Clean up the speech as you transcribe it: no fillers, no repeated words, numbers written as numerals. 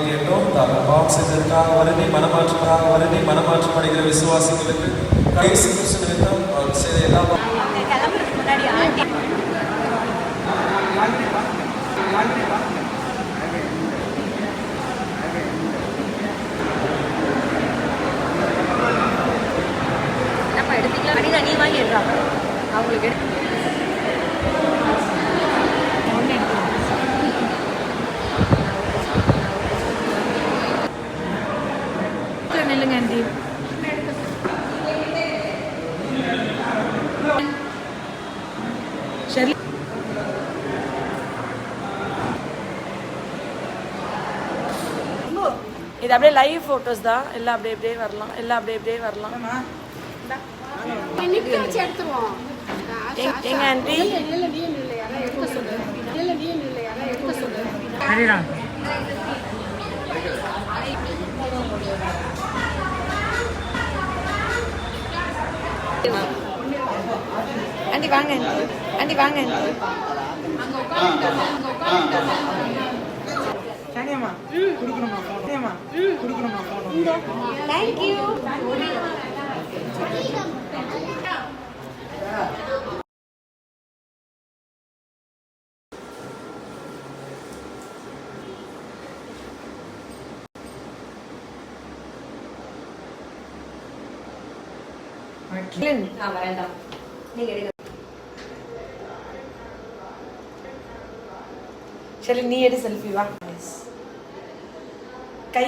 கேட்டோம் பாவம் செய்ததற்காக வருந்தி மனமாற்றம் அடைகிற விசுவாசிகளுக்கு இயேசு கிறிஸ்து நிமித்தம் செய்த எல்லா கிளம்புறதுக்கு முன்னாடி ஆண்டி நம்ம எடுத்துக்கலாம் அடிதான் நீ வாங்கி எடுறாங்க அவங்களுக்கு எடுத்து நில்லுங்க ஆண்டி சரி இது அப்படியே லைவ் போட்டோஸ் தான் எல்லாம் அப்படியே வரலாம் எங்க ஆண்டி ஆண்டி வாங்க ஆண்டி வாங்க தேங்க்யூ சரி நீ எடு செல்ஃபி வா கை